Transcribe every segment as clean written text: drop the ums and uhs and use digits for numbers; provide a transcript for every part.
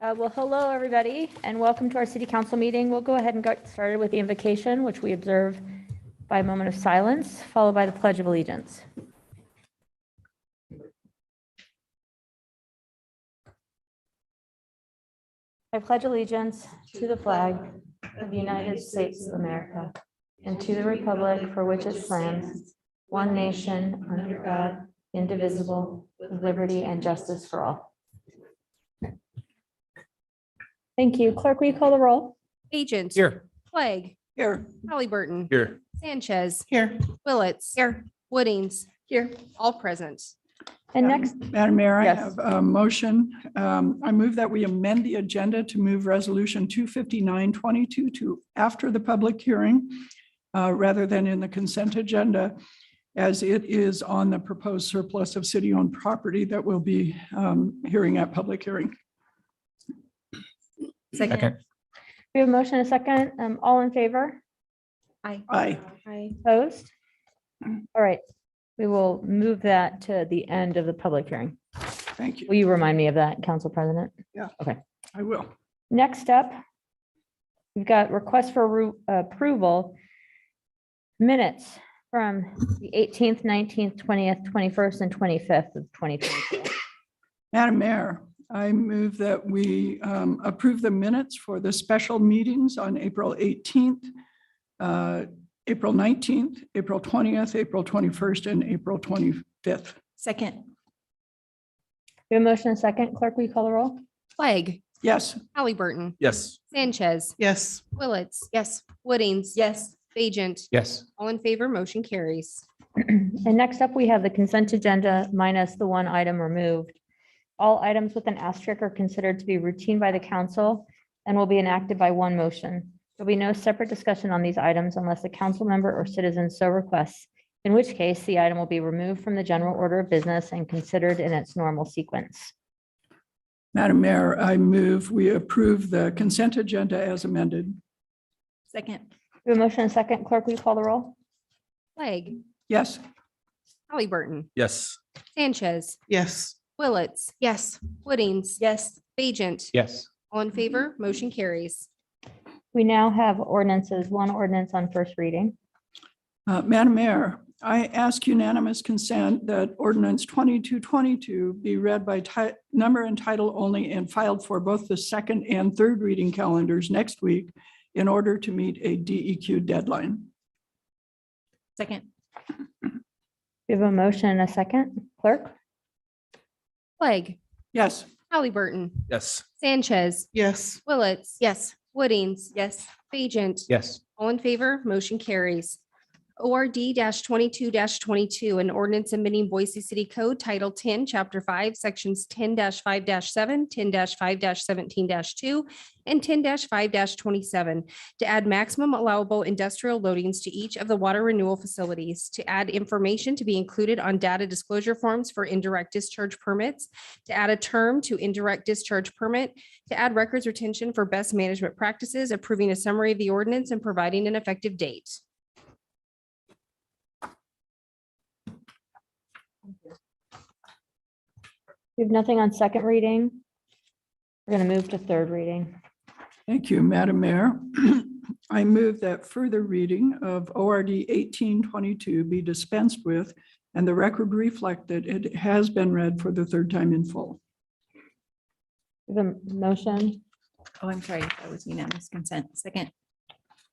Well, hello, everybody, and welcome to our city council meeting. We'll go ahead and get started with the invocation, which we observe by a moment of silence, followed by the Pledge of Allegiance. I pledge allegiance to the flag of the United States of America and to the republic for which it stands, one nation, under God, indivisible, with liberty and justice for all. Thank you. Clerk, will you call the roll? Agent. Here. Clegg. Here. Halliburton. Here. Sanchez. Here. Willets. Here. Woodings. Here. All present. And next, Madam Mayor, I Yes. have a motion. I move that we amend the agenda to move resolution 25922 to after the public hearing rather than in the consent agenda, as it is on the proposed surplus of city-owned property that will be hearing at public hearing. Second. we have a motion and a second. All in favor? Aye. Opposed? All right, we will move that to the end of the public hearing. Thank you. Will you remind me of that, Council President? I will. Next up, we've got request for approval minutes from the 18th, 19th, 20th, 21st, and 25th of 2024. Madam Mayor, I move that we approve the minutes for the special meetings on April 18th, April 19th, April 20th, April 21st, and April 25th. Second. We have a motion and a second. Clerk, will you call the roll? Clegg. Yes. Halliburton. Yes. Sanchez. Yes. Willets. Yes. Woodings. Yes. Agent. Yes. All in favor, motion carries. And next up, we have the consent agenda minus the one item removed. All items with an asterisk are considered to be routine by the council and will be enacted by one motion. There'll be no separate discussion on these items unless a council member or citizen so requests, in which case the item will be removed from the general order of business and considered in its normal sequence. Madam Mayor, I move we approve the consent agenda as amended. Second. We have a motion and a second. Clerk, will you call the roll? Clegg. Yes. Halliburton. Yes. Sanchez. Yes. Willets. Yes. Woodings. Yes. Agent. Yes. All in favor, motion carries. We now have ordinances, one ordinance on first reading. Madam Mayor, I ask unanimous consent that ordinance 2222 be read by number and title only and filed for both the second and third reading calendars next week in order to meet a DEQ deadline. Second. We have a motion and a second. Clerk? Clegg. Yes. Halliburton. Yes. Sanchez. Yes. Willets. Yes. Woodings. Yes. Agent. Yes. All in favor, motion carries. ORD 22-22, an ordinance amending Boise City Code Title 10, Chapter 5, Sections 10-5-7, 10-5-17-2, and 10-5-27 to add maximum allowable industrial loadings to each of the water renewal facilities, to add information to be included on data disclosure forms for indirect discharge permits, to add a term to indirect discharge permit, to add records retention for best management practices, approving a summary of the ordinance and providing an effective date. We have nothing on second reading. We're going to move to third reading. Thank you, Madam Mayor. I move that further reading of ORD 1822 be dispensed with and the record reflect that it has been read for the third time in full. We have a motion Oh, I'm sorry. That was unanimous consent. Second.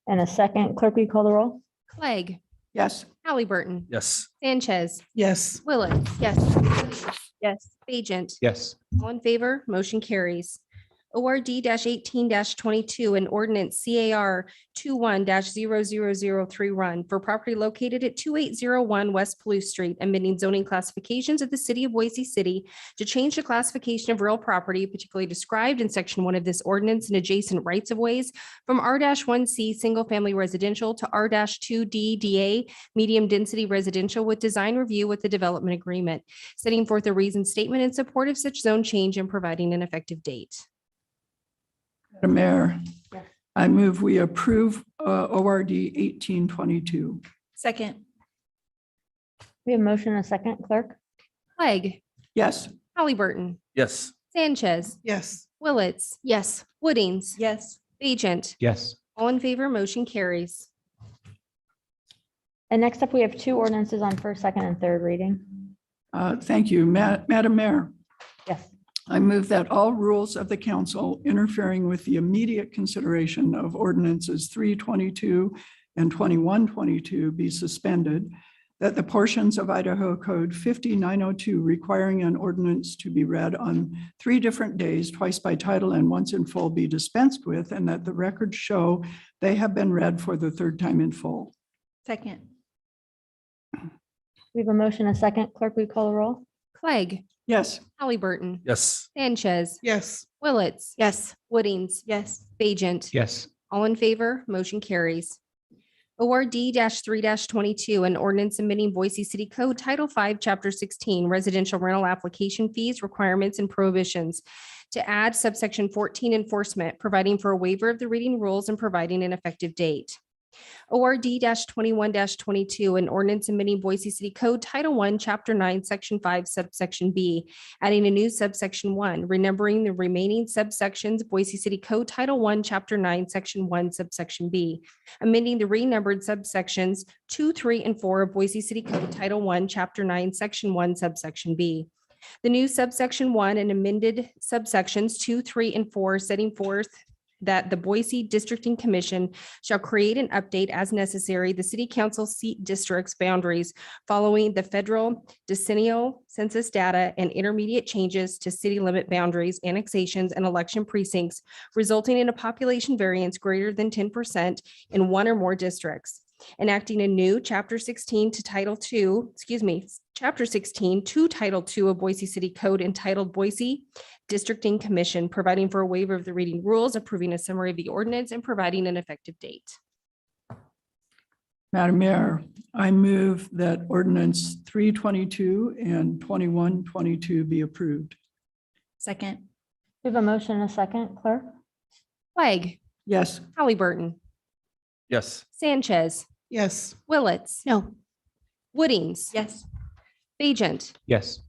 and a second. Clerk, will you call the roll? Clegg. Yes. Halliburton. Yes. Sanchez. Yes. Willets. Yes. Yes. Agent. Yes. All in favor, motion carries. ORD 18-22, an ordinance CAR 21-00031 for property located at 2801 West Palouse Street, amending zoning classifications of the city of Boise City to change the classification of real property, particularly described in section 1 of this ordinance and adjacent rights of ways, from R-1C single family residential to R-2D DA medium density residential with design review with the development agreement, setting forth a reasoned statement in support of such zone change and providing an effective date. Madam Mayor, Yes. I move we approve ORD 1822. Second. We have a motion and a second. Clerk? Clegg. Yes. Halliburton. Yes. Sanchez. Yes. Willetts. Yes. Woodings. Yes. Agent. Yes. All in favor, motion carries. And next up, we have two ordinances on first, second, and third reading. Thank you, Madam Mayor. Yes. I move that all rules of the council interfering with the immediate consideration of ordinances 322 and 2122 be suspended, that the portions of Idaho Code 5902 requiring an ordinance to be read on 3 different days, twice by title and once in full, be dispensed with, and that the records show they have been read for the 3rd time in full. Second. We have a motion, a second. Clerk, will you call the roll? Clegg. Yes. Halliburton. Yes. Sanchez. Yes. Willetts. Yes. Woodings. Yes. Agent. Yes. All in favor, motion carries. ORD 3-22, an ordinance amending Boise City Code Title 5, Chapter 16, residential rental application fees, requirements, and prohibitions to add subsection 14 enforcement, providing for a waiver of the reading rules and providing an effective date. ORD 21-22, an ordinance amending Boise City Code Title 1, Chapter 9, Section 5, subsection B, adding a new subsection 1, renumbering the remaining subsections, Boise City Code Title 1, Chapter 9, Section 1, subsection B, amending the renumbered subsections 2, 3, and 4 of Boise City Code Title 1, Chapter 9, Section 1, subsection B. The new subsection 1 and amended subsections 2, 3, and 4, setting forth that the Boise Districting Commission shall create and update as necessary the city council seat districts boundaries following the federal decennial census data and intermediate changes to city limit boundaries, annexations, and election precincts, resulting in a population variance greater than 10% in one or more districts. Enacting a new Chapter 16 to Title II, Chapter 16 to Title II of Boise City Code entitled Boise Districting Commission, providing for a waiver of the reading rules, approving a summary of the ordinance, and providing an effective date. Madam Mayor, I move that ordinance 322 and 2122 be approved. Second. We have a motion, a second. Clerk? Clegg. Yes. Halliburton. Yes. Sanchez. Yes. Willetts. No. Woodings. Yes. Agent. Yes.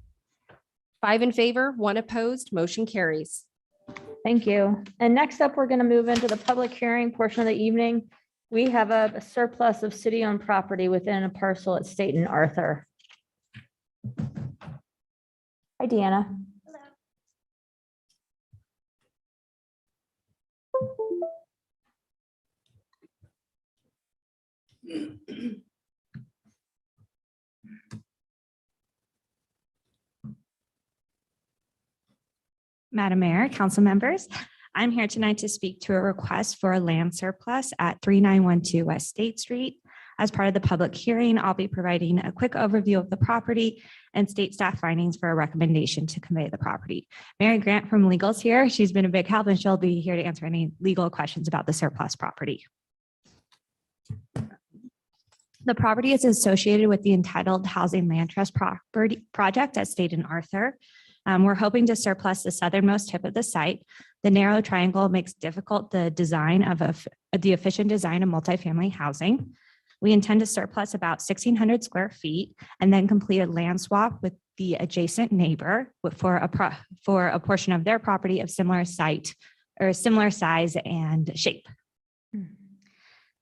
5 in favor, 1 opposed, motion carries. Thank you. And next up, we're going to move into the public hearing portion of the evening. We have a surplus of city-owned property within a parcel at State and Arthur. Hi, Deanna. Madam Mayor, council members, I'm here tonight to speak to a request for a land surplus at 3912 West State Street. As part of the public hearing, I'll be providing a quick overview of the property and state staff findings for a recommendation to convey the property. Mary Grant from Legal's here. She's been a big help and she'll be here to answer any legal questions about the surplus property. The property is associated with the Entitled Housing Land Trust property project at State and Arthur. We're hoping to surplus the southernmost tip of the site. The narrow triangle makes difficult the design of the efficient design of multifamily housing. We intend to surplus about 1,600 square feet and then complete a land swap with the adjacent neighbor for a portion of their property of similar site or similar size and shape.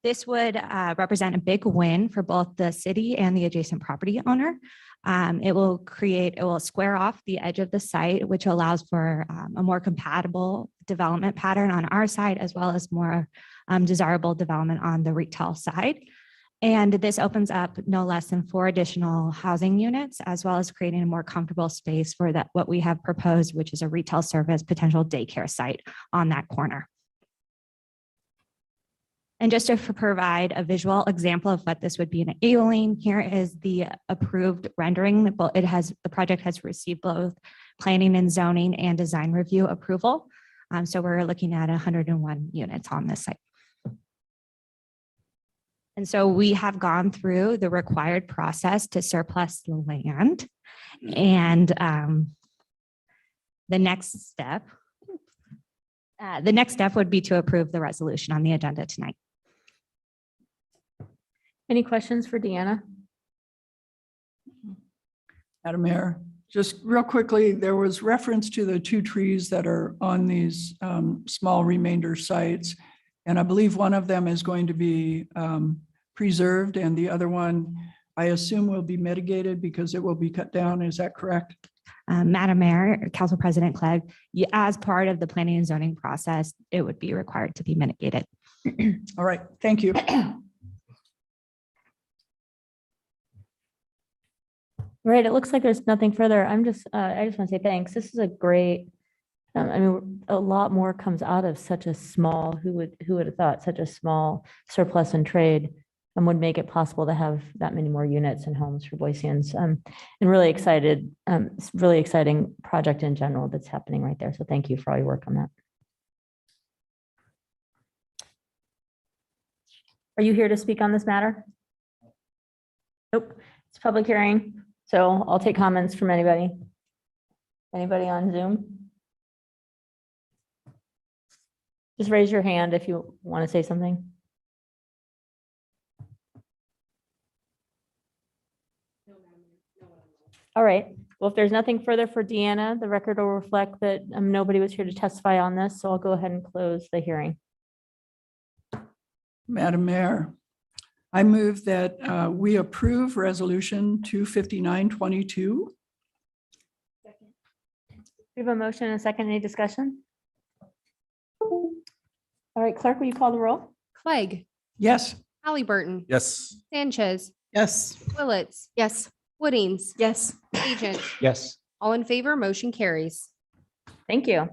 This would represent a big win for both the city and the adjacent property owner. It will square off the edge of the site, which allows for a more compatible development pattern on our side, as well as more desirable development on the retail side. And this opens up no less than 4 additional housing units, as well as creating a more comfortable space for what we have proposed, which is a retail service potential daycare site on that corner. And just to provide a visual example of what this would be enabling, here is the approved rendering. The project has received both planning and zoning and design review approval. So we're looking at 101 units on this site. And so we have gone through the required process to surplus the land. And the next step would be to approve the resolution on the agenda tonight. Any questions for Deanna? Madam Mayor, Just real quickly, there was reference to the two trees that are on these small remainder sites. And I believe one of them is going to be preserved and the other one, I assume, will be mitigated because it will be cut down. Is that correct? Madam Mayor, Council President Clegg, as part of the planning and zoning process, it would be required to be mitigated. All right, thank you. Right, it looks like there's nothing further. I just want to say thanks. This is a great, I mean, a lot more comes out of such a small, who would have thought such a small surplus and trade would make it possible to have that many more units and homes for Boiseans. And really excited, it's a really exciting project in general that's happening right there. So thank you for all your work on that. Are you here to speak on this matter? Nope, it's a public hearing. So I'll take comments from anybody. Anybody on Zoom? Just raise your hand if you want to say something. All right. Well, if there's nothing further for Deanna, the record will reflect that nobody was here to testify on this. So I'll go ahead and close the hearing. Madam Mayor, I move that we approve Resolution 25922. We have a motion and a second. Any discussion? All right, clerk, will you call the roll? Clegg, Yes. Halliburton, Yes. Sanchez, Yes. Willetts, Yes. Woodings, Yes. Agent, Yes. all in favor, motion carries. Thank you.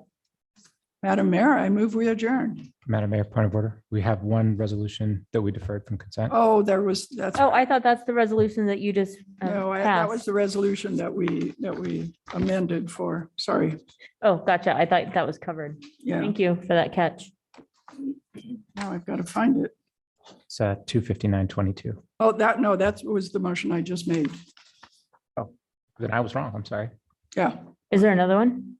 Madam Mayor, I move we adjourn. Madam Mayor, point of order. We have one resolution that we deferred from consent. Oh, that's, Oh, I thought that's the resolution that you just no, that was passed. the resolution that we amended for. Sorry. Oh, gotcha. I thought that was covered. Yeah, Thank you for that catch. now I've got to find it. It's 25922. Oh, that was the motion I just made. Then I was wrong. I'm sorry. Yeah, Is there another one?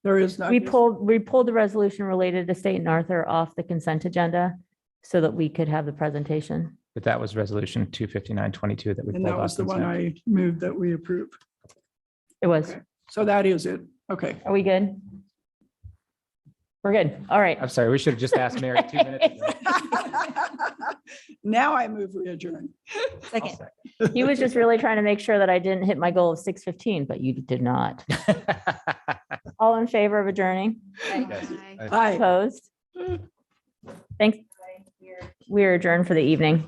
there is not. We pulled the resolution related to State and Arthur off the consent agenda so that we could have the presentation. But that was resolution 25922 that we And pulled that off was the one consent. I moved that we approve. It was. Okay. So that is it. Okay. Are we good? We're good. All right. I'm sorry. We should have just asked Mary 2 minutes ago. Now I move we adjourn. Second. He was just really trying to make sure that I didn't hit my goal of 6:15, but you did not. All in favor of adjourning? Aye. Opposed? Thanks. We're adjourned for the evening.